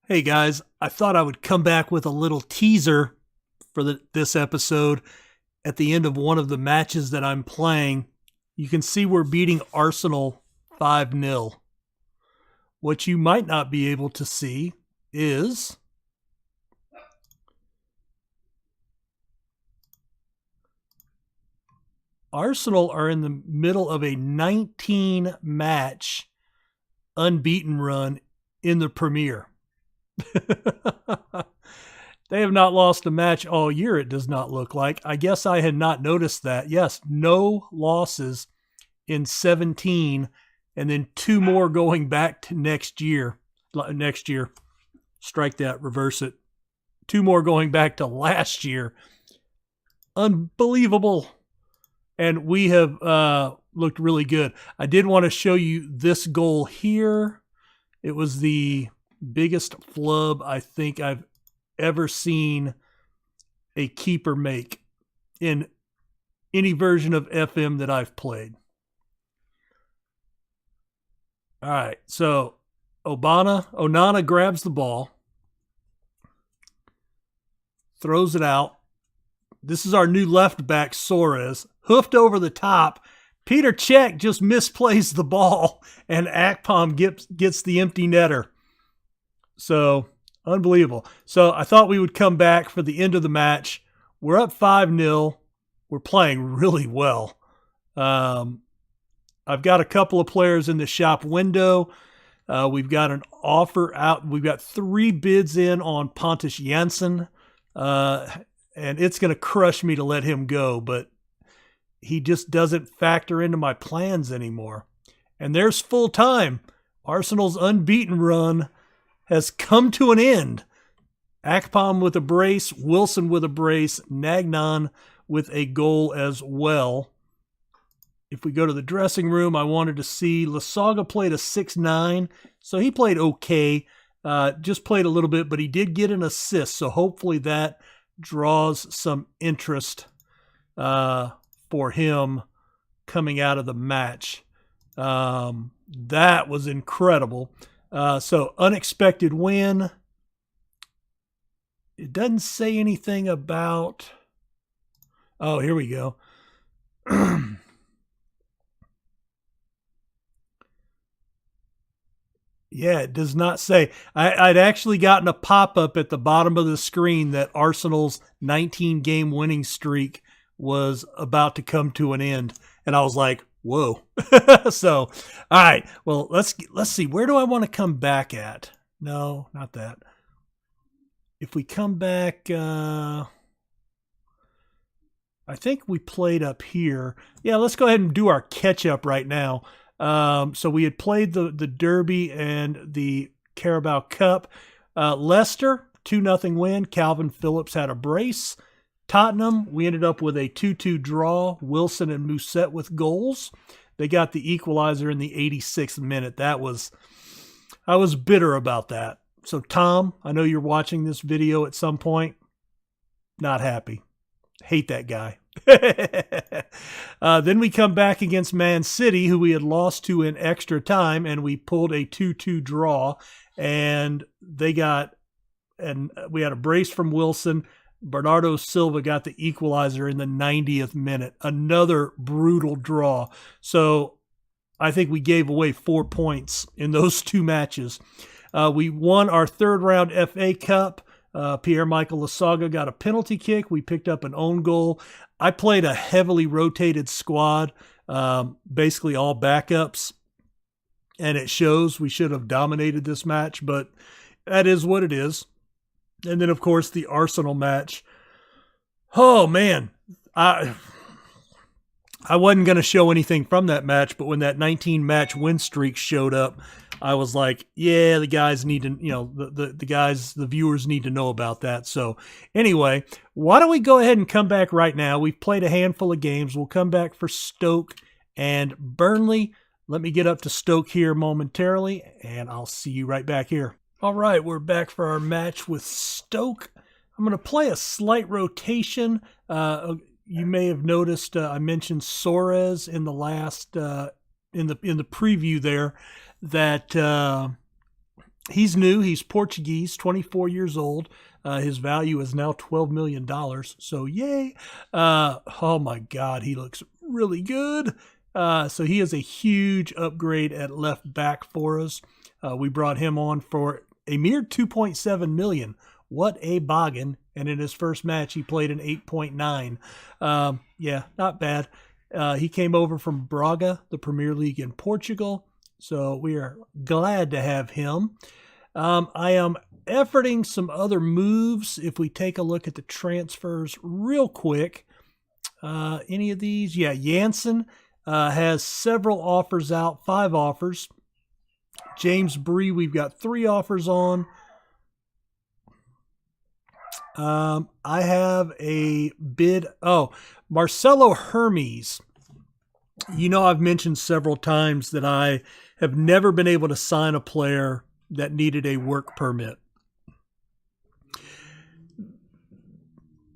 Hey guys, I thought I would come back with a little teaser for this episode at the end of one of the matches that I'm playing. You can see we're beating Arsenal 5-0. What you might not be able to see is Arsenal are in the middle of a 19 match unbeaten run in the Premier. They have not lost a match all year, it does not look like. I guess I had not noticed that. Yes, no losses in 17, and then two more going back to next year. Strike that, reverse it. Two more going back to last year. Unbelievable. And we have looked really good. I did want to show you this goal here. It was the biggest flub I think I've ever seen a keeper make in any version of FM that I've played. All right, so Onana grabs the ball, throws it out. This is our new left back, Soares, hoofed over the top. Peter Cech just misplays the ball, and Akpom gets the empty netter. So, unbelievable. So, I thought we would come back for the end of the match. We're up 5-0. We're playing really well. I've got a couple of players in the shop window. We've got an offer out. We've got 3 bids in on Pontus Jansson. And it's going to crush me to let him go, but he just doesn't factor into my plans anymore. And there's full time. Arsenal's unbeaten run has come to an end. Akpom with a brace, Wilson with a brace, Nagnan with a goal as well. If we go to the dressing room, I wanted to see Lasaga played a 6-9, so he played okay. Just played a little bit, but he did get an assist, so hopefully that draws some interest for him coming out of the match. That was incredible. So unexpected win. It doesn't say anything about... Oh, here we go. Yeah, it does not say. I'd actually gotten a pop-up at the bottom of the screen that Arsenal's 19-game winning streak was about to come to an end. And I was like, whoa. So, all right. Well, let's see. Where do I want to come back at? No, not that. If we come back, I think we played up here. Yeah, let's go ahead and do our catch-up right now. So we had played the Derby and the Carabao Cup. Leicester, 2-0 win. Calvin Phillips had a brace. Tottenham, we ended up with a 2-2 draw. Wilson and Musette with goals. They got the equalizer in the 86th minute. I was bitter about that. So Tom, I know you're watching this video at some point. Not happy. Hate that guy. Then we come back against Man City, who we had lost to in extra time, and we pulled a 2-2 draw. And we had a brace from Wilson. Bernardo Silva got the equalizer in the 90th minute. Another brutal draw. So I think we gave away 4 points in those 2 matches. We won our 3rd round FA Cup. Pierre-Michael Lasaga got a penalty kick. We picked up an own goal. I played a heavily rotated squad, basically all backups, and it shows. We should have dominated this match, but that is what it is. And then, of course, the Arsenal match. Oh, man. I wasn't going to show anything from that match, but when that 19-match win streak showed up, I was like, yeah, the guys need to, the viewers need to know about that. So anyway, why don't we go ahead and come back right now? We've played a handful of games. We'll come back for Stoke and Burnley. Let me get up to Stoke here momentarily, and I'll see you right back here. All right, we're back for our match with Stoke. I'm going to play a slight rotation. You may have noticed I mentioned Soares in the last in the preview there, that He's new. He's Portuguese, 24 years old. His value is now $12 million. So yay. Oh my God, he looks really good. So he is a huge upgrade at left back for us. We brought him on for a mere 2.7 million. What a bargain. And in his first match, he played an 8.9. Yeah, not bad. He came over from Braga, the Premier League in Portugal. So we are glad to have him. I am efforting some other moves. If we take a look at the transfers real quick, any of these? Yeah, Janssen has several offers out, 5 offers. James Bree, we've got 3 offers on. I have a bid. Oh, Marcelo Hermes. You know, I've mentioned several times that I have never been able to sign a player that needed a work permit.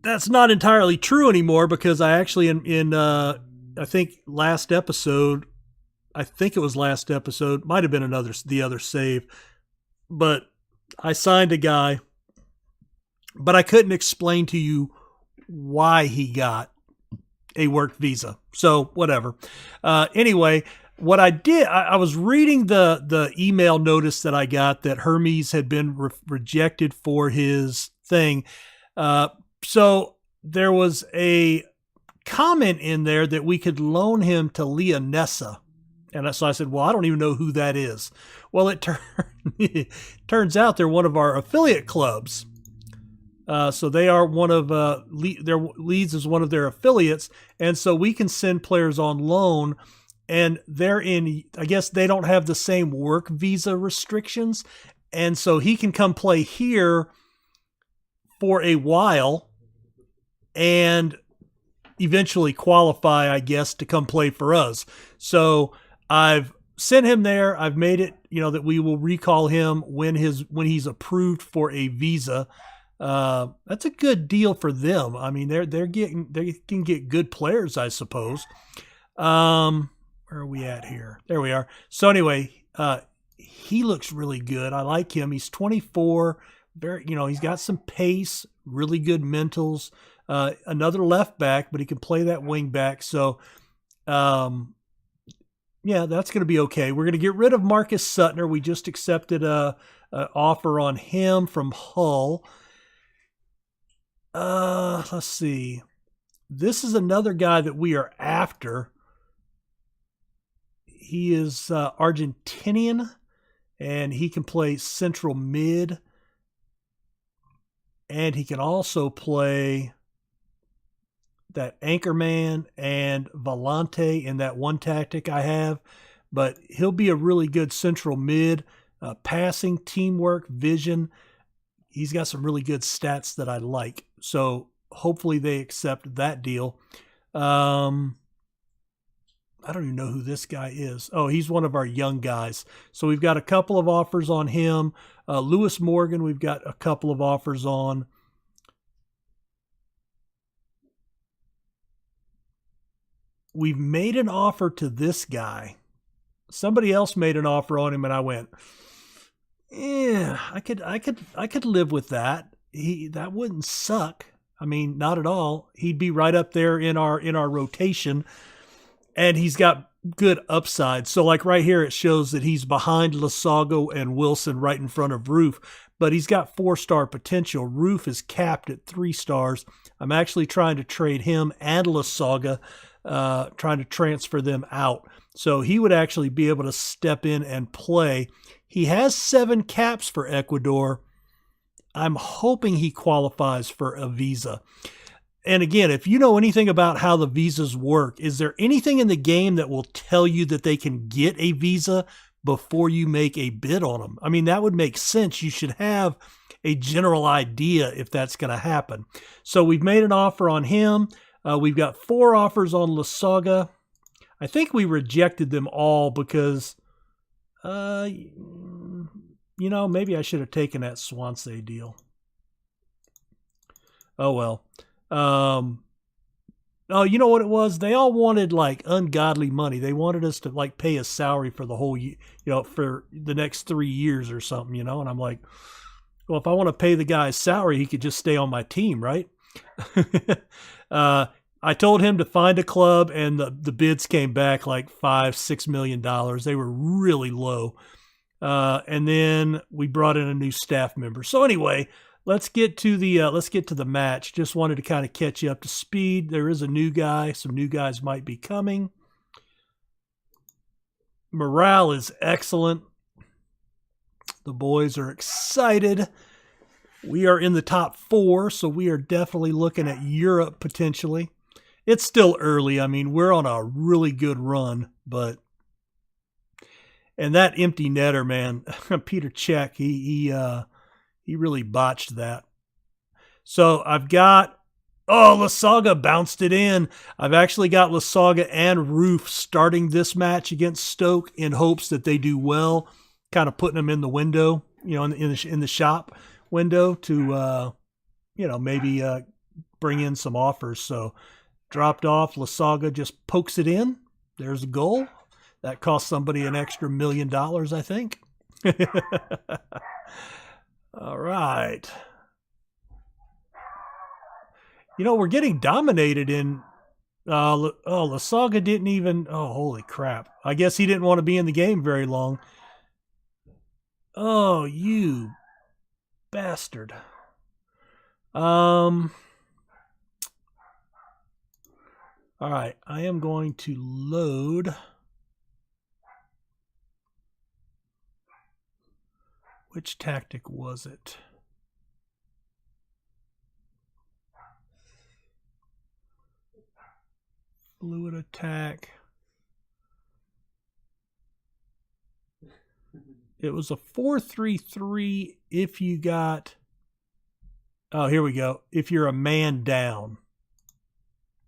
That's not entirely true anymore because I actually I think last episode, might have been the other save, but I signed a guy, but I couldn't explain to you why he got a work visa. So whatever. Anyway, what I did, I was reading the email notice that I got that Hermes had been rejected for his thing. So there was a comment in there that we could loan him to Leonessa. And so I said, well, I don't even know who that is. Well, it turns out they're one of our affiliate clubs. So they are one of Leeds is one of their affiliates, and so we can send players on loan, and they're in. I guess they don't have the same work visa restrictions, and so he can come play here for a while, and eventually qualify, I guess, to come play for us. So I've sent him there. I've made it, that we will recall him when he's approved for a visa. That's a good deal for them. I mean, they can get good players, I suppose. Where are we at here? There we are. So anyway, he looks really good. I like him. He's 24. He's got some pace, really good mentals. Another left back, but he can play that wing back. So, yeah, that's going to be okay. We're going to get rid of Marcus Suttner. We just accepted a offer on him from Hull. Let's see. This is another guy that we are after. He is Argentinian, and he can play central mid. And he can also play that anchorman and volante in that one tactic I have. But he'll be a really good central mid, passing, teamwork, vision. He's got some really good stats that I like. So hopefully they accept that deal. I don't even know who this guy is. Oh, he's one of our young guys. So we've got a couple of offers on him. Lewis Morgan, we've got a couple of offers on. We've made an offer to this guy. Somebody else made an offer on him, and I went, yeah, I could live with that. That wouldn't suck. I mean, not at all. He'd be right up there in our rotation, and he's got good upside. So like right here, it shows that he's behind Lasago and Wilson right in front of Roof, but he's got 4-star potential. Roof is capped at 3 stars. I'm actually trying to trade him and Lasaga, trying to transfer them out. So he would actually be able to step in and play. He has 7 caps for Ecuador. I'm hoping he qualifies for a visa. And again, if you know anything about how the visas work, is there anything in the game that will tell you that they can get a visa before you make a bid on them? I mean, that would make sense. You should have a general idea if that's going to happen. So we've made an offer on him. We've got 4 offers on Lasaga. I think we rejected them all because, maybe I should have taken that Swansea deal. Oh, well. Oh, you know what it was? They all wanted like ungodly money. They wanted us to like pay his salary for the whole, for the next 3 years or something, And I'm like, well, if I want to pay the guy's salary, he could just stay on my team, right? I told him to find a club, and the bids came back like $5-6 million. They were really low. And then we brought in a new staff member. So anyway, let's get to the match. Just wanted to kind of catch you up to speed. There is a new guy. Some new guys might be coming. Morale is excellent. The boys are excited. We are in the top 4, so we are definitely looking at Europe potentially. It's still early. I mean, we're on a really good run, but and that empty netter, man, Peter Cech, he really botched that. So I've got Lasaga bounced it in. I've actually got Lasaga and Roof starting this match against Stoke in hopes that they do well, kind of putting them in the window, in the shop window to maybe bring in some offers. So dropped off. Lasaga just pokes it in. There's a goal. That cost somebody an extra $1 million, I think. All right. We're getting dominated in. Lasaga didn't even. Oh, holy crap! I guess he didn't want to be in the game very long. Oh, you bastard. All right, I am going to load. Which tactic was it? Fluid attack. It was a 4-3-3 if you got... Oh, here we go. If you're a man down.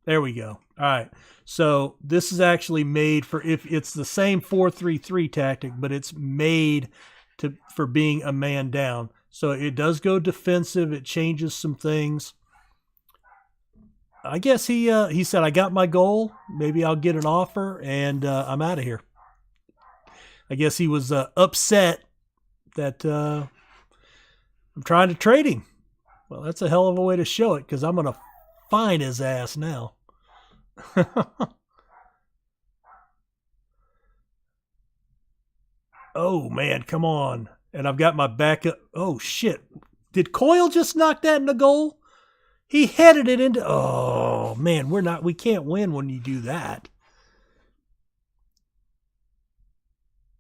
There we go. All right. So this is actually made for if it's the same 4-3-3 tactic, but it's made for being a man down. So it does go defensive. It changes some things. I guess he said, I got my goal. Maybe I'll get an offer, and I'm out of here. I guess he was upset that I'm trying to trade him. Well, that's a hell of a way to show it, because I'm going to fine his ass now. Oh, man, come on. And I've got my backup. Oh, shit. Did Coyle just knock that in the goal? He headed it into... Oh, man, we can't win when you do that.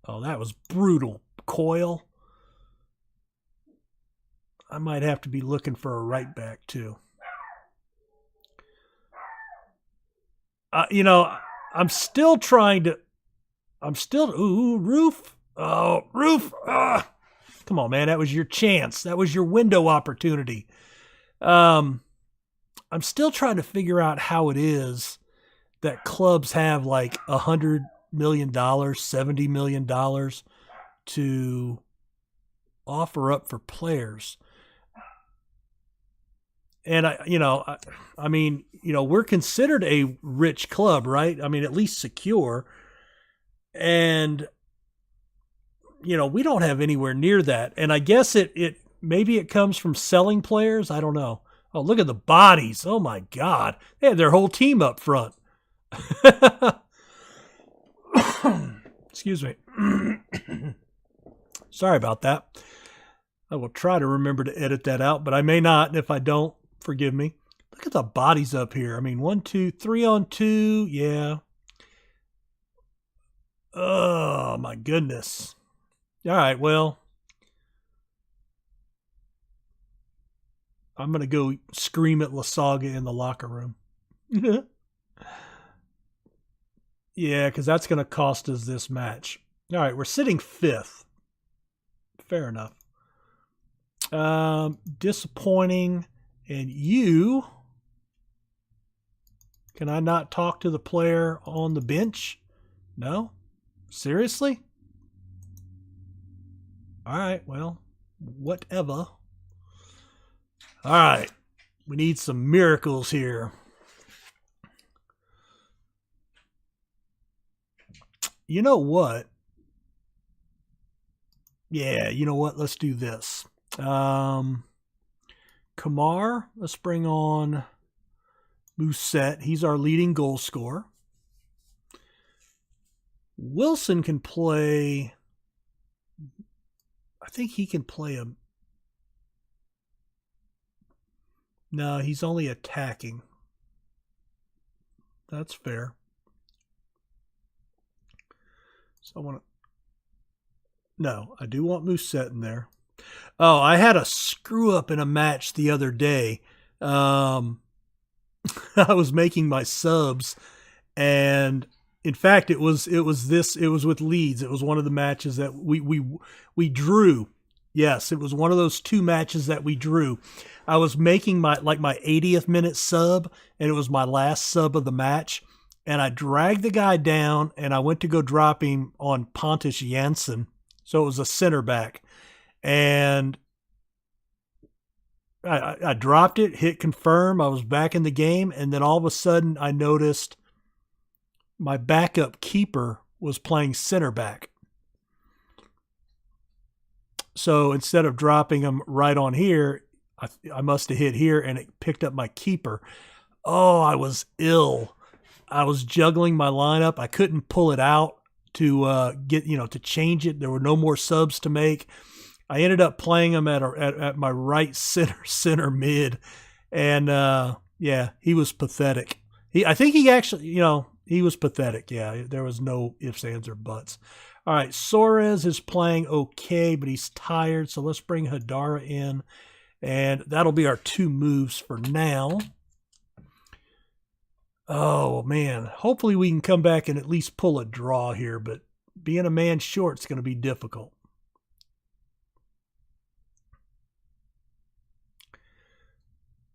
Oh, that was brutal, Coyle. I might have to be looking for a right back, too. I'm still trying to... Ooh, Roof. Oh, Roof. Come on, man. That was your chance. That was your window opportunity. I'm still trying to figure out how it is that clubs have like $100 million, $70 million to offer up for players. And we're considered a rich club, right? I mean, at least secure. And, we don't have anywhere near that. And I guess maybe it comes from selling players. I don't know. Oh, look at the bodies. Oh, my God. They had their whole team up front. Excuse me. Sorry about that. I will try to remember to edit that out, but I may not. And if I don't, forgive me. Look at the bodies up here. I mean, 1, 2, 3 on 2. Yeah. Oh, my goodness. All right, well, I'm going to go scream at Lasaga in the locker room. Yeah, because that's going to cost us this match. All right, we're sitting 5th. Fair enough. Disappointing. And you... Can I not talk to the player on the bench? No? Seriously? All right, well, whatever. All right, we need some miracles here. You know what? Yeah, you know what? Let's do this. Kamar, let's bring on Musette. He's our leading goal scorer. Wilson can play. I think he can play a. No, he's only attacking. That's fair. So I want to. No, I do want Musette in there. Oh, I had a screw up in a match the other day. I was making my subs, and in fact, it was with Leeds. It was one of the matches that we drew. Yes, it was one of those two matches that we drew. I was making my 80th minute sub, and it was my last sub of the match. And I dragged the guy down, and I went to go drop him on Pontus Jansson. So it was a center back. And I dropped it, hit confirm. I was back in the game. And then all of a sudden, I noticed my backup keeper was playing center back. So instead of dropping him right on here, I must have hit here, and it picked up my keeper. Oh, I was ill. I was juggling my lineup. I couldn't pull it out to to change it. There were no more subs to make. I ended up playing him at my right center mid, and yeah, he was pathetic. I think he actually, he was pathetic. Yeah, there was no ifs, ands, or buts. All right, Suarez is playing okay, but he's tired, so let's bring Hadara in, and that'll be our two moves for now. Oh, man. Hopefully we can come back and at least pull a draw here, but being a man short is going to be difficult.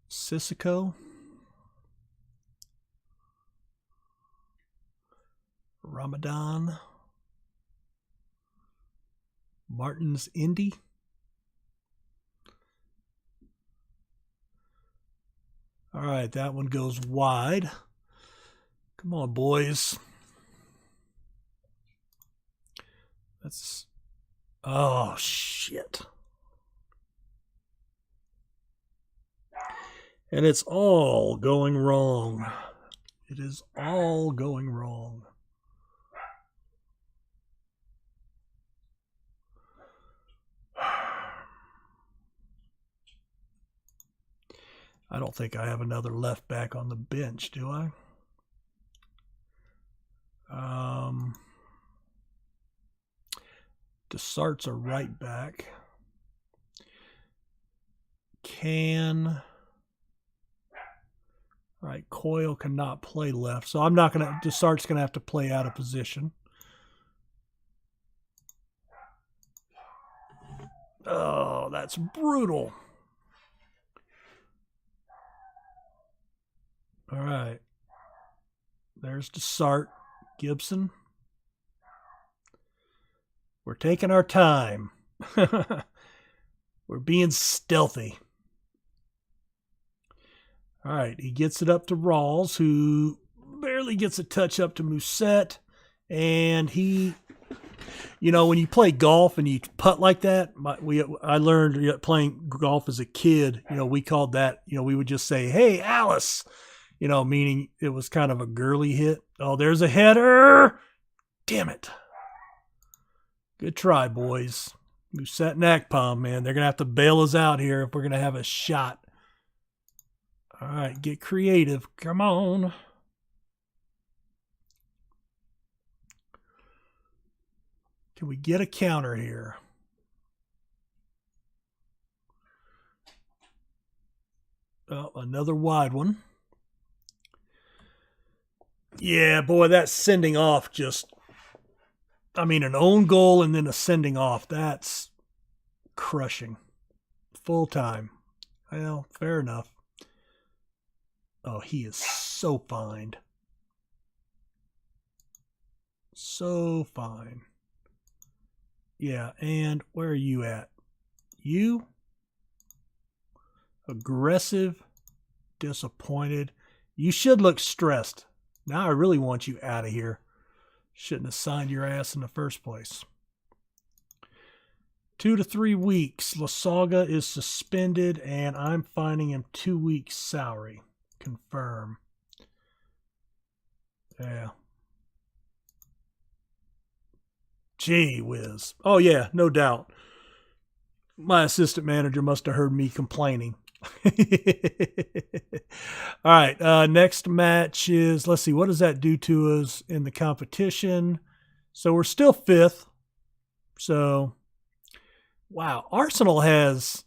Sissoko. Ramadan. Martin's Indy. All right, that one goes wide. Come on, boys. Oh, shit. And it's all going wrong. It is all going wrong. I don't think I have another left back on the bench, do I? Desart's a right back. Right, Coyle cannot play left, so I'm not gonna. Desart's gonna have to play out of position. Oh, that's brutal. All right. There's Desart. Gibson. We're taking our time. We're being stealthy. All right. He gets it up to Rawls, who barely gets a touch up to Musette. And he, when you play golf and you putt like that, I learned playing golf as a kid, we called that, we would just say, "Hey, Alice," meaning it was kind of a girly hit. Oh, there's a header. Damn it. Good try, boys. Musette and Akpom, man. They're going to have to bail us out here if we're going to have a shot. All right, get creative. Come on. Can we get a counter here? Oh, another wide one. Yeah, boy, that sending off an own goal and then a sending off. That's crushing. Full time. Well, fair enough. Oh, he is so fine. So fine. Yeah, and where are you at? You? Aggressive, disappointed. You should look stressed. Now I really want you out of here. Shouldn't have signed your ass in the first place. 2 to 3 weeks. Lasaga is suspended, and I'm fining him 2 weeks salary. Confirm. Yeah. Gee whiz. Oh, yeah, no doubt. My assistant manager must have heard me complaining. All right, next match is, let's see, what does that do to us in the competition? So we're still 5th. So, wow, Arsenal has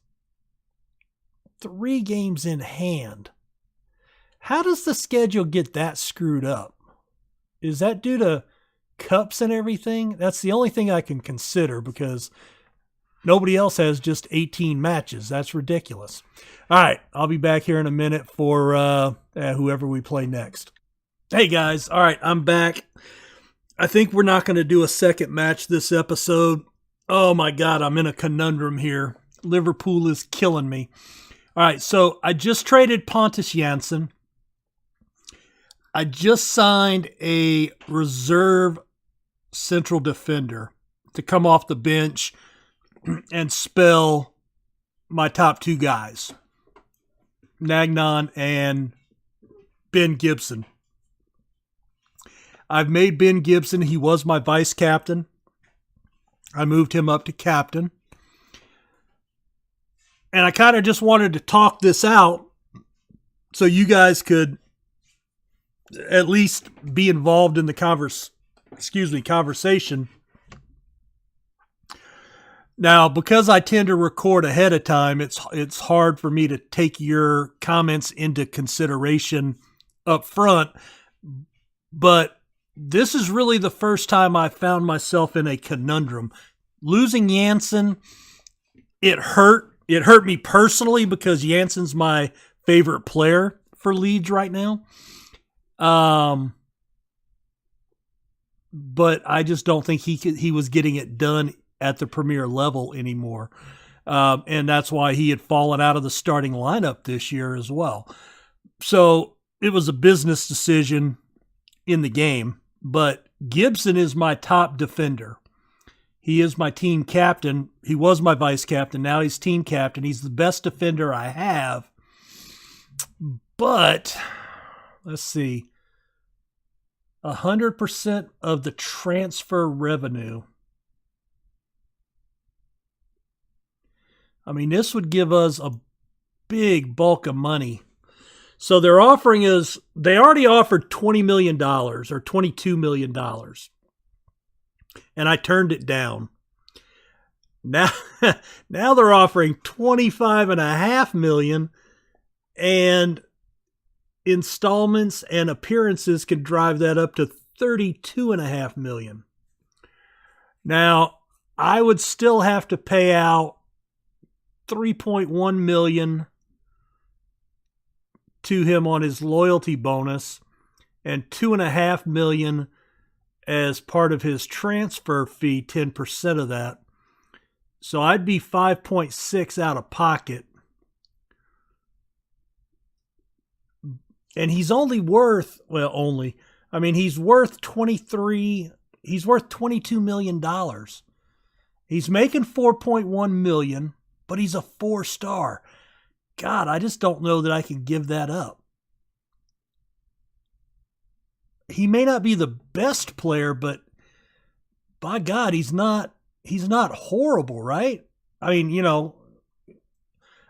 3 games in hand. How does the schedule get that screwed up? Is that due to cups and everything? That's the only thing I can consider, because nobody else has just 18 matches. That's ridiculous. All right, I'll be back here in a minute for whoever we play next. Hey, guys. All right, I'm back. I think we're not going to do a second match this episode. Oh, my God, I'm in a conundrum here. Liverpool is killing me. All right, so I just traded Pontus Jansson. I just signed a reserve central defender to come off the bench and spell my top 2 guys, Nagnon and Ben Gibson. I've made Ben Gibson, he was my vice captain. I moved him up to captain. And I kind of just wanted to talk this out so you guys could at least be involved in the conversation. Now, because I tend to record ahead of time, it's hard for me to take your comments into consideration up front. But this is really the first time I found myself in a conundrum. Losing Janssen, it hurt. It hurt me personally because Janssen's my favorite player for Leeds right now. But I just don't think he was getting it done at the Premier level anymore. And that's why he had fallen out of the starting lineup this year as well. So it was a business decision in the game, but Gibson is my top defender. He is my team captain. He was my vice captain. Now he's team captain. He's the best defender I have. But let's see, 100% of the transfer revenue. I mean, this would give us a big bulk of money. So they're offering us, they already offered $20 million or $22 million. And I turned it down. Now they're offering $25.5 million, and installments and appearances could drive that up to $32.5 million. Now, I would still have to pay out $3.1 million to him on his loyalty bonus and $2.5 million as part of his transfer fee, 10% of that. So I'd be 5.6 out of pocket. And he's only worth, he's worth $22 million. He's making $4.1 million, but he's a 4-star. God, I just don't know that I can give that up. He may not be the best player, but by God, he's not horrible, right? I mean,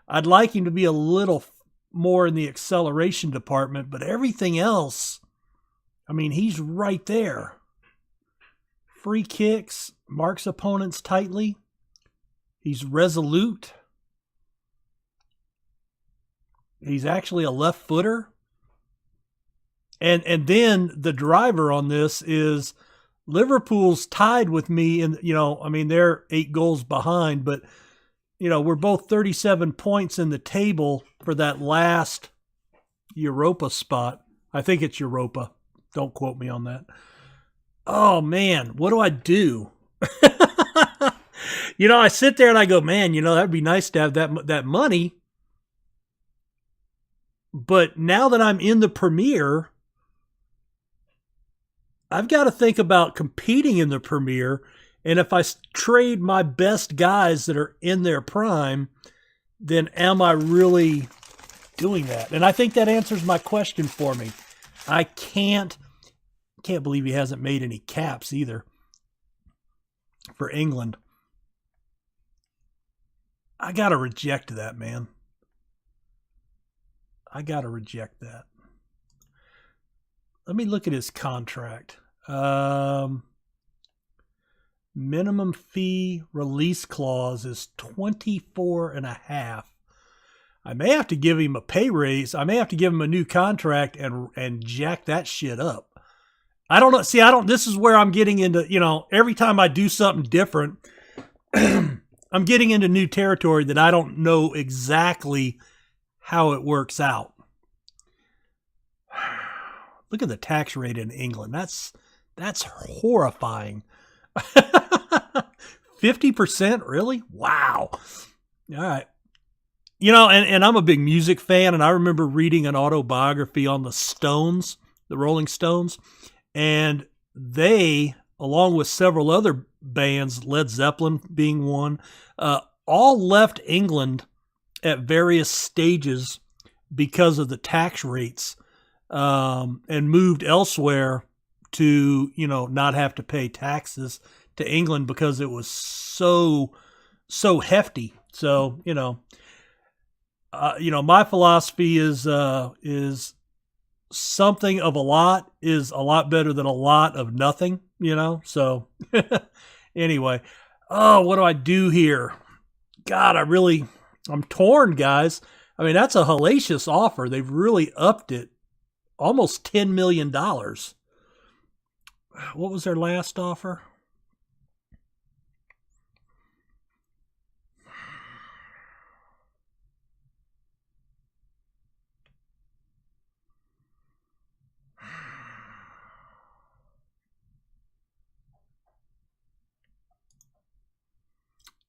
I'd like him to be a little more in the acceleration department, but everything else, I mean, he's right there. Free kicks, marks opponents tightly. He's resolute. He's actually a left footer. And then the driver on this is Liverpool's tied with me in, they're 8 goals behind, but we're both 37 points in the table for that last Europa spot. I think it's Europa. Don't quote me on that. Oh man, what do I do? I sit there and I go, man, that'd be nice to have that money. But now that I'm in the Premier, I've got to think about competing in the Premier. And if I trade my best guys that are in their prime, then am I really doing that? And I think that answers my question for me. I can't believe he hasn't made any caps either for England. I got to reject that, man. I got to reject that. Let me look at his contract. Minimum fee release clause is 24.5. I may have to give him a pay raise. I may have to give him a new contract and jack that shit up. I don't know. See, this is where I'm getting into, every time I do something different, I'm getting into new territory that I don't know exactly how it works out. Look at the tax rate in England. That's horrifying. 50%? Really? Wow. All right. And I'm a big music fan, and I remember reading an autobiography on the Stones, the Rolling Stones, and they, along with several other bands, Led Zeppelin being one, all left England at various stages because of the tax rates, and moved elsewhere to, not have to pay taxes to England because it was so hefty. So, my philosophy is something of a lot is a lot better than a lot of nothing, So anyway, what do I do here? God, I'm torn, guys. I mean, that's a hellacious offer. They've really upped it. Almost $10 million. What was their last offer?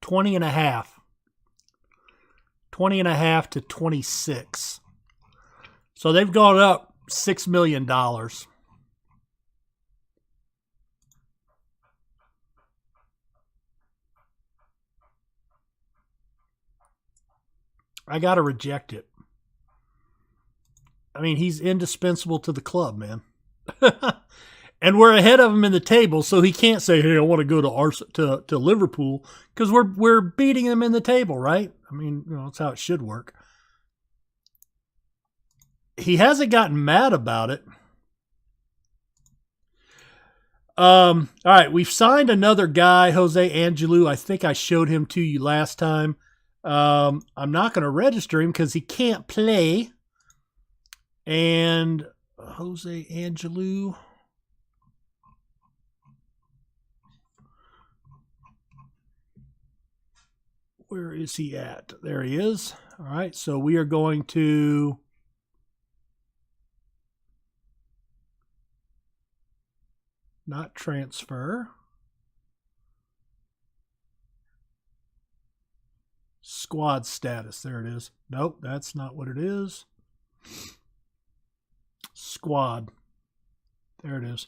$20.5 to 26. So they've gone up $6 million. I got to reject it. I mean, he's indispensable to the club, man. And we're ahead of him in the table, so he can't say, "Hey, I want to go to Liverpool," because we're beating him in the table, right? I mean, that's how it should work. He hasn't gotten mad about it. All right, we've signed another guy, Jose Angelou. I think I showed him to you last time. I'm not going to register him because he can't play. And Jose Angelou. Where is he at? There he is. All right, so we are going to not transfer. Squad status. There it is. Nope, that's not what it is. Squad. There it is.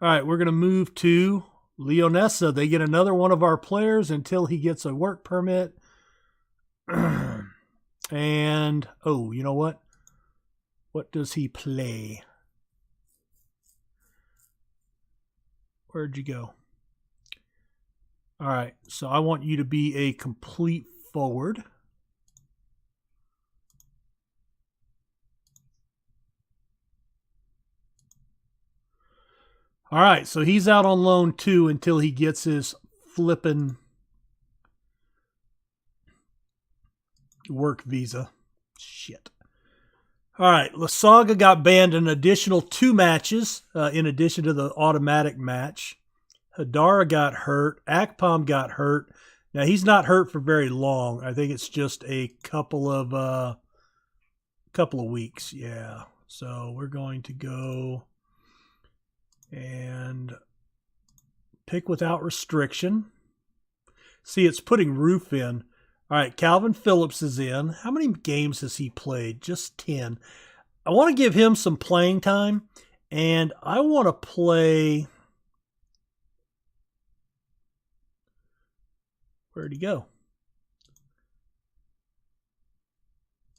All right, we're going to move to Leonessa. They get another one of our players until he gets a work permit. And, you know what? What does he play? Where'd you go? All right, so I want you to be a complete forward. All right, so he's out on loan too until he gets his flippin' work visa. Shit. All right, Lasaga got banned an additional 2 matches in addition to the automatic match. Hadara got hurt. Akpom got hurt. Now, he's not hurt for very long. I think it's just a couple of weeks. Yeah. So we're going to go and pick without restriction. See, it's putting Roof in. All right, Calvin Phillips is in. How many games has he played? Just 10. I want to give him some playing time, And I want to play... Where'd he go?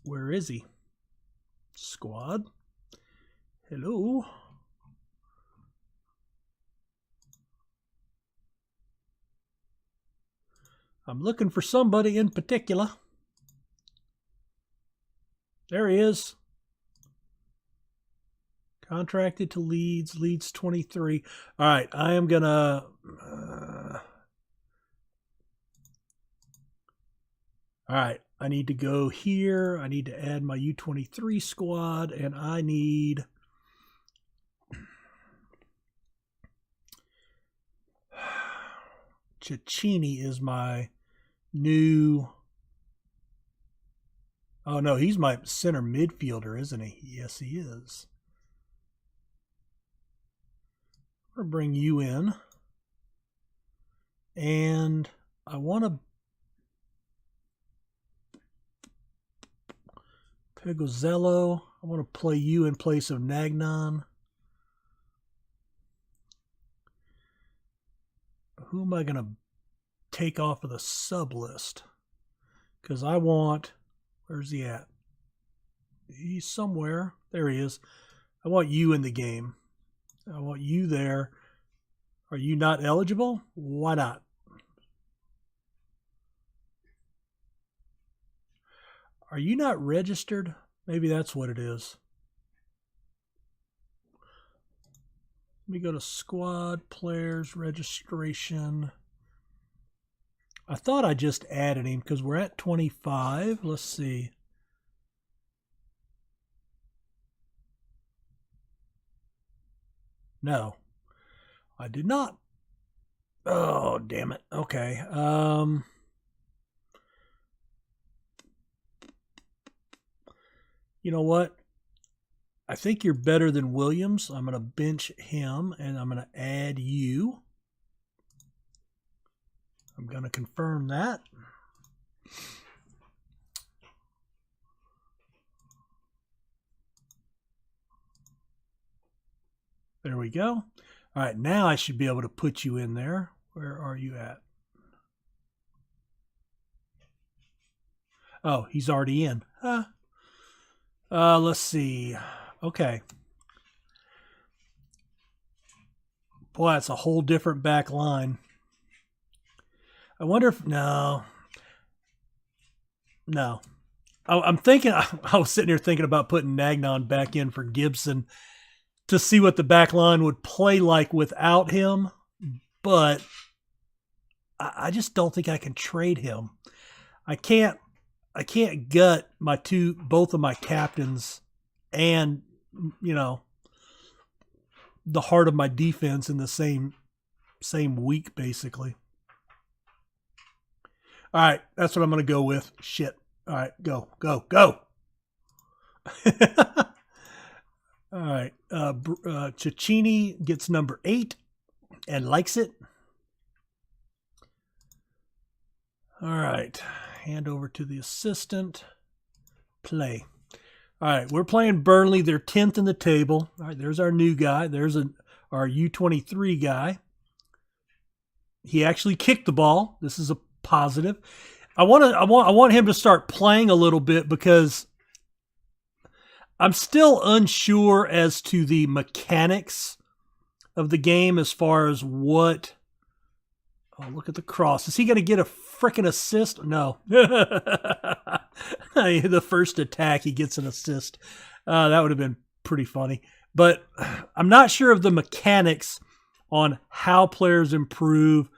Where is he? Squad? Hello? I'm looking for somebody in particular. There he is. Contracted to Leeds. Leeds 23. All right, I am going to... all right, I need to go here. I need to add my U23 squad, and I need... Cecchini is my new... Oh, no, he's my center midfielder, isn't he? Yes, he is. I'm going to bring you in. And I want to... Pegozello. I want to play you in place of Nagnon. Who am I going to take off of the sub list? Because I want... Where's he at? He's somewhere. There he is. I want you in the game. I want you there. Are you not eligible? Why not? Are you not registered? Maybe that's what it is. Let me go to squad, players, registration. I thought I just added him because we're at 25. Let's see. No, I did not. Oh, damn it. Okay. You know what? I think you're better than Williams. I'm going to bench him, and I'm going to add you. I'm going to confirm that. There we go. All right, now I should be able to put you in there. Where are you at? Oh, he's already in. Huh. Let's see. Okay. Boy, that's a whole different back line. I wonder if... No. I'm thinking... I was sitting here thinking about putting Nagnon back in for Gibson to see what the back line would play like without him. But I just don't think I can trade him. I can't gut both of my captains and, the heart of my defense in the same week, basically. All right, that's what I'm going to go with. Shit. All right, go. All right, Cecchini gets number 8 and likes it. All right, hand over to the assistant. Play. All right, we're playing Burnley. They're 10th in the table. All right, there's our new guy. There's our U23 guy. He actually kicked the ball. This is a positive. I want him to start playing a little bit because I'm still unsure as to the mechanics of the game as far as what... Oh, look at the cross. Is he going to get a freaking assist? No. The first attack, he gets an assist. That would have been pretty funny. But I'm not sure of the mechanics on how players improve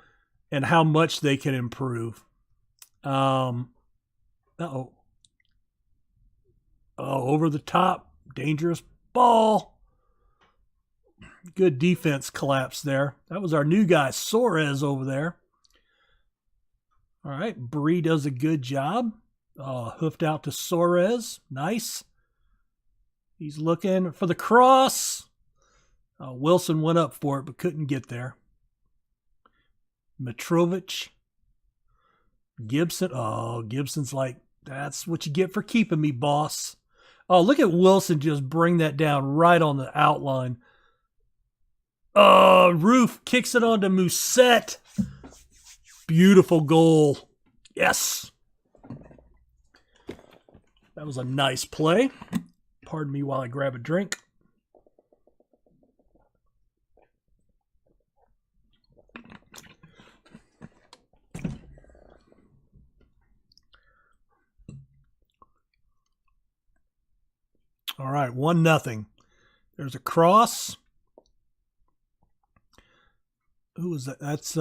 and how much they can improve. Uh-oh. Oh, over the top. Dangerous ball. Good defense collapse there. That was our new guy, Suarez, over there. All right, Bree does a good job. Hoofed out to Suarez. Nice. He's looking for the cross. Wilson went up for it, but couldn't get there. Mitrovic. Gibson. Oh, Gibson's like, that's what you get for keeping me, boss. Oh, look at Wilson just bring that down right on the outline. Roof kicks it onto Musette. Beautiful goal. Yes. That was a nice play. Pardon me while I grab a drink. All right, 1-0. There's a cross. Who was that? That's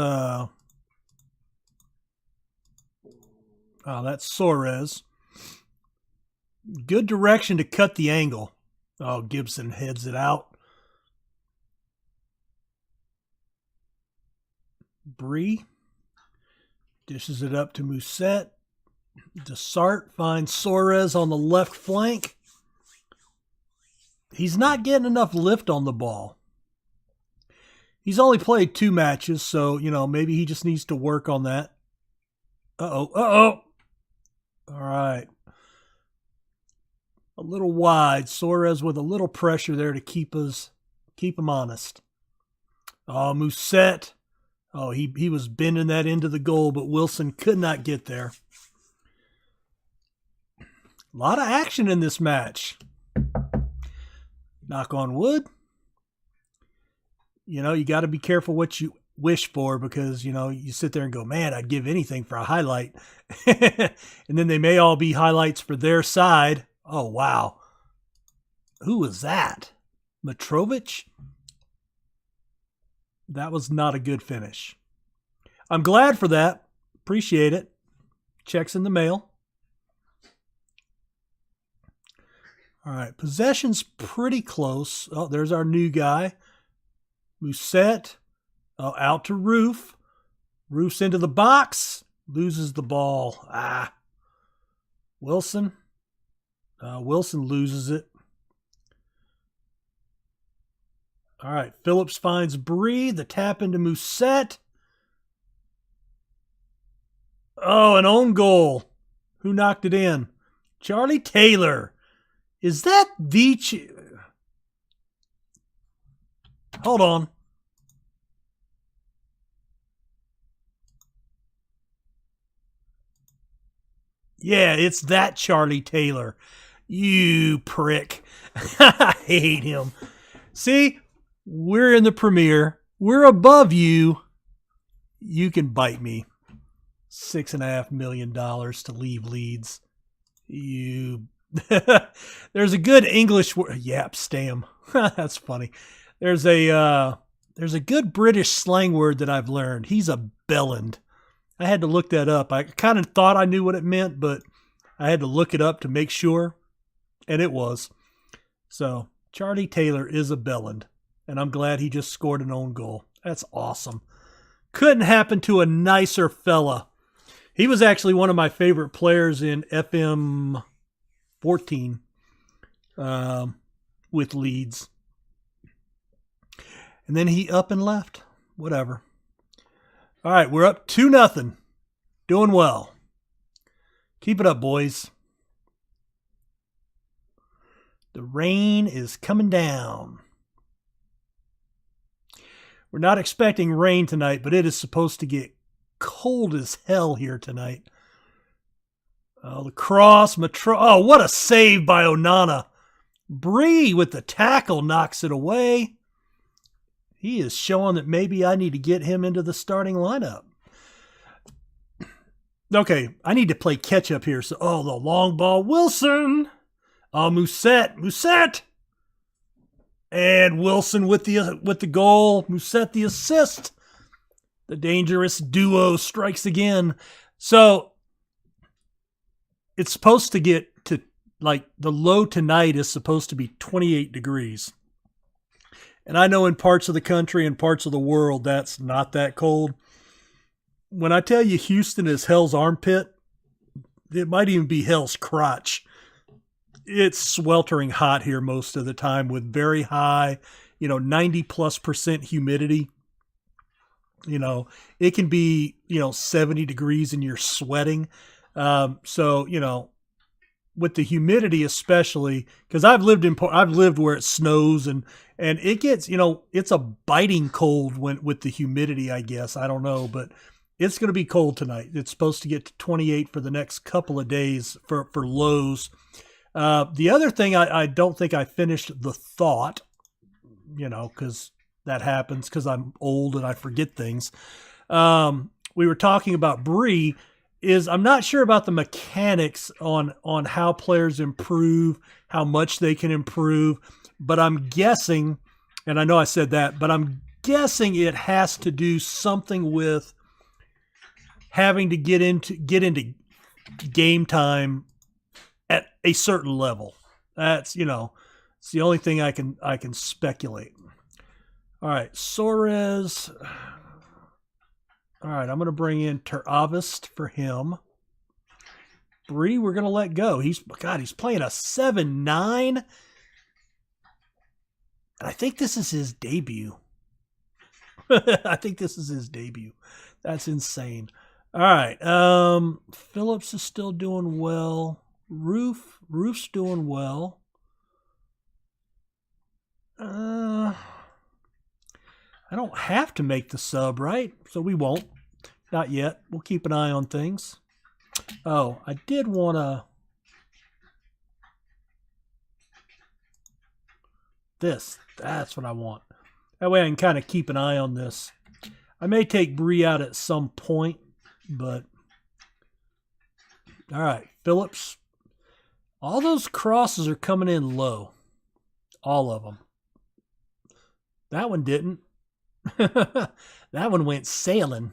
Suarez. Good direction to cut the angle. Oh, Gibson heads it out. Bree dishes it up to Musette. Desart finds Suarez on the left flank. He's not getting enough lift on the ball. He's only played 2 matches, so, maybe he just needs to work on that. Uh-oh. All right. A little wide. Suarez with a little pressure there to keep him honest. Oh, Musette. Oh, he was bending that into the goal, but Wilson could not get there. A lot of action in this match. Knock on wood. You got to be careful what you wish for because, you sit there and go, man, I'd give anything for a highlight. And then they may all be highlights for their side. Oh, wow. Who was that? Mitrovic? That was not a good finish. I'm glad for that. Appreciate it. Checks in the mail. All right, possession's pretty close. Oh, there's our new guy. Musette. Oh, out to Roof. Roof's into the box. Loses the ball. Wilson. Wilson loses it. All right, Phillips finds Bree. The tap into Musette. Oh, an own goal. Who knocked it in? Charlie Taylor. Is that the... Hold on. Yeah, it's that Charlie Taylor. You prick. I hate him. See, we're in the Premier. We're above you. You can bite me. $6.5 million to leave Leeds. You... There's a good English word. Yap, stam. That's funny. There's a good British slang word that I've learned. He's a bellend. I had to look that up. I kind of thought I knew what it meant, but I had to look it up to make sure, and it was. So Charlie Taylor is a bellend, and I'm glad he just scored an own goal. That's awesome. Couldn't happen to a nicer fella. He was actually one of my favorite players in FM18 with Leeds. And then he up and left. Whatever. All right, we're up 2-0. Doing well. Keep it up, boys. The rain is coming down. We're not expecting rain tonight, but it is supposed to get cold as hell here tonight. Oh, the cross. Oh, what a save by Onana. Bree with the tackle knocks it away. He is showing that maybe I need to get him into the starting lineup. Okay, I need to play catch up here. So, the long ball. Wilson. Oh, Musette. And Wilson with the goal. Musette the assist. The dangerous duo strikes again. So, it's supposed to get to, the low tonight is supposed to be 28 degrees. And I know in parts of the country and parts of the world, that's not that cold. When I tell you Houston is hell's armpit, it might even be hell's crotch. It's sweltering hot here most of the time with very high, 90+% humidity. It can be, 70 degrees and you're sweating. So, with the humidity, especially because I've lived where it snows and it gets, it's a biting cold with the humidity, I guess. I don't know, but it's going to be cold tonight. It's supposed to get to 28 for the next couple of days for lows. The other thing, I don't think I finished the thought, because that happens because I'm old and I forget things. We were talking about Bree. I'm not sure about the mechanics on how players improve, how much they can improve, but I'm guessing, and I know I said that, but I'm guessing it has to do something with having to get into game time at a certain level. That's, it's the only thing I can speculate. All right, Suarez. All right, I'm going to bring in Teravist for him. Bree, we're going to let go. He's playing a 7-9. And I think this is his debut. That's insane. All right. Phillips is still doing well. Roof's doing well. I don't have to make the sub, right? So we won't. Not yet. We'll keep an eye on things. Oh, I did want to... That's what I want. That way I can kind of keep an eye on this. I may take Bree out at some point, but... All right, Phillips. All those crosses are coming in low. All of them. That one didn't. That one went sailing.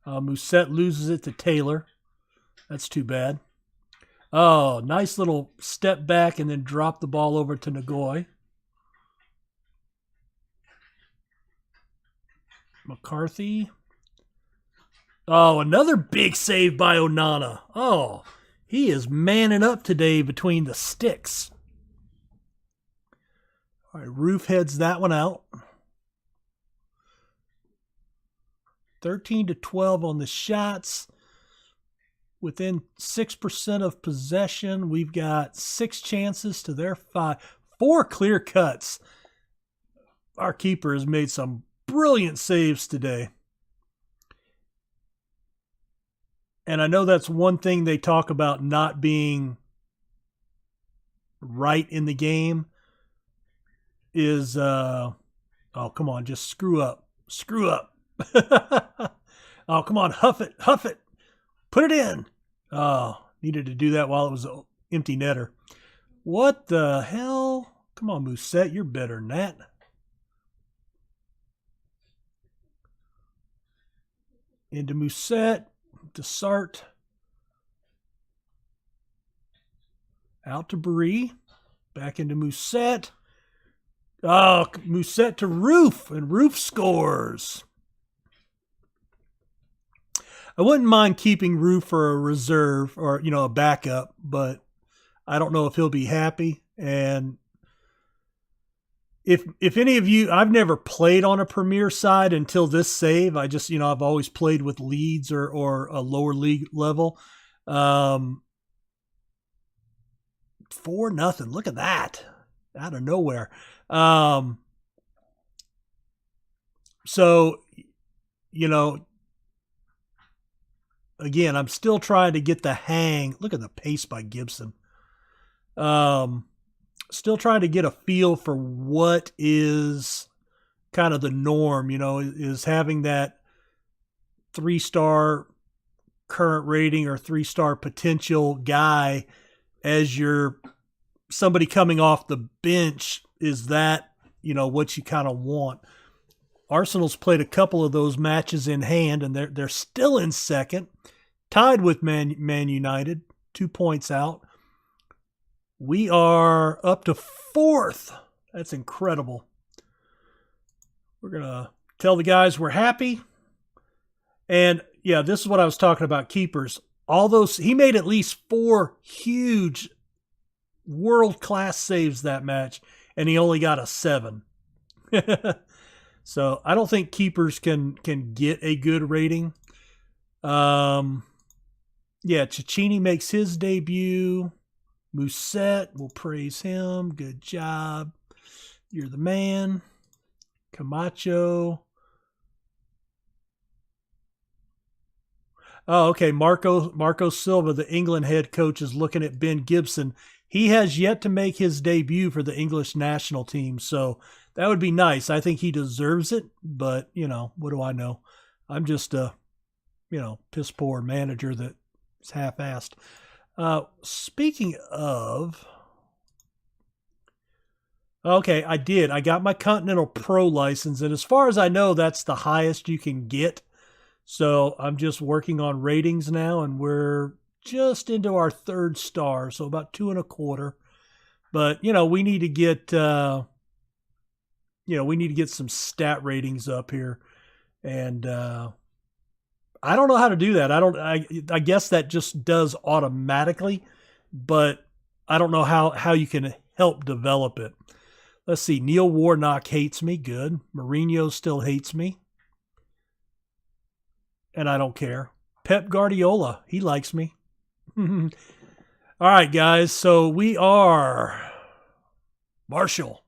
Musette loses it to Taylor. That's too bad. Oh, nice little step back and then drop the ball over to Nagoy. McCarthy. Oh, another big save by Onana. Oh, he is manning up today between the sticks. All right, Roof heads that one out. 13-12 on the shots. Within 6% of possession, we've got 6 chances to their 5. 4 clear cuts. Our keeper has made some brilliant saves today. And I know that's one thing they talk about not being right in the game is, oh, come on, just screw up. Screw up. Oh, come on, huff it. Put it in. Oh, needed to do that while it was an empty netter. What the hell? Come on, Musette, you're better than that. Into Musette, to Sart. Out to Bree. Back into Musette. Oh, Musette to Roof, and Roof scores. I wouldn't mind keeping Roof for a reserve or, a backup, but I don't know if he'll be happy. And if any of you, I've never played on a Premier side until this save. I just, I've always played with Leeds or a lower league level. 4-0. Look at that. Out of nowhere. So, again, I'm still trying to get the hang. Look at the pace by Gibson. Still trying to get a feel for what is kind of the norm, is having that 3-star current rating or 3-star potential guy as your somebody coming off the bench. Is that, what you kind of want? Arsenal's played a couple of those matches in hand, and they're still in second, tied with Man United, 2 points out. We are up to 4th. That's incredible. We're going to tell the guys we're happy. And, yeah, this is what I was talking about, keepers. He made at least 4 huge world-class saves that match, and he only got a 7. So I don't think keepers can get a good rating. Yeah, Cecchini makes his debut. Musette, we'll praise him. Good job. You're the man. Camacho. Oh, okay. Marco Silva, the England head coach, is looking at Ben Gibson. He has yet to make his debut for the English national team, so that would be nice. I think he deserves it, but, what do I know? I'm just a, piss poor manager that's half-assed. Speaking of... Okay, I did. I got my Continental Pro license, and as far as I know, that's the highest you can get. So I'm just working on ratings now, and we're just into our 3rd star, so about 2 1/4. But we need to get some stat ratings up here, and I don't know how to do that. I guess that just does automatically, but I don't know how you can help develop it. Let's see. Neil Warnock hates me. Good. Mourinho still hates me. And I don't care. Pep Guardiola, he likes me. All right, guys. So we are Marshall.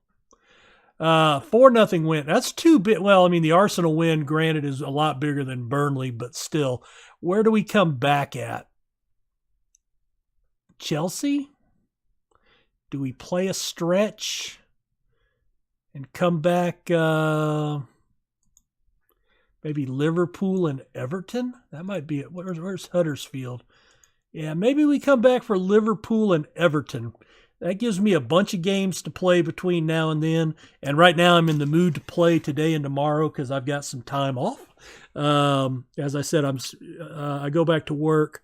4-0 win. That's too big. Well, the Arsenal win, granted, is a lot bigger than Burnley, but still. Where do we come back at? Chelsea? Do we play a stretch and come back... maybe Liverpool and Everton? That might be it. Where's Huddersfield? Yeah, maybe we come back for Liverpool and Everton. That gives me a bunch of games to play between now and then. And right now I'm in the mood to play today and tomorrow because I've got some time off. As I said, I go back to work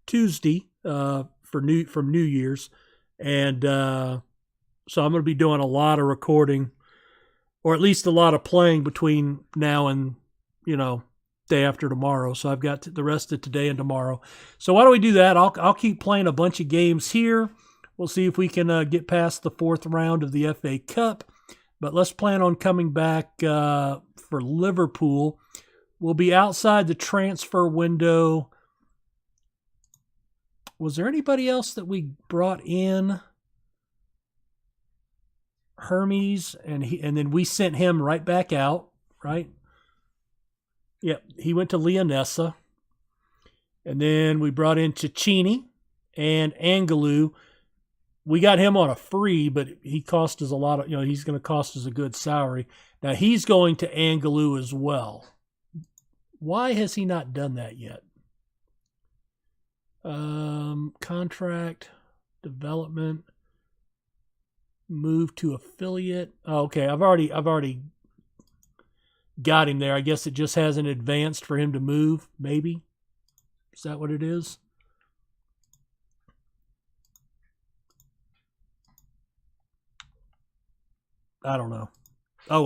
Tuesday from New Year's. And so I'm going to be doing a lot of recording, or at least a lot of playing between now and day after tomorrow. So I've got the rest of today and tomorrow. So why don't we do that? I'll keep playing a bunch of games here. We'll see if we can get past the 4th round of the FA Cup. But let's plan on coming back for Liverpool. We'll be outside the transfer window. Was there anybody else that we brought in? Hermes, and then we sent him right back out, right? Yep, he went to Leonessa. And then we brought in Cecchini and Angelou. We got him on a free, but he cost us a lot of, he's going to cost us a good salary. Now he's going to Angelou as well. Why has he not done that yet? Contract, development, move to affiliate. Oh, okay, I've already got him there. I guess it just hasn't advanced for him to move, maybe. Is that what it is? I don't know. Oh,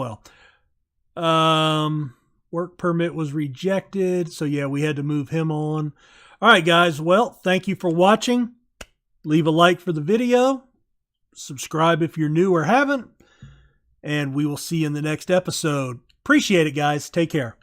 well. Work permit was rejected. So, yeah, we had to move him on. All right, guys. Well, thank you for watching. Leave a like for the video. Subscribe if you're new or haven't. And we will see you in the next episode. Appreciate it, guys. Take care.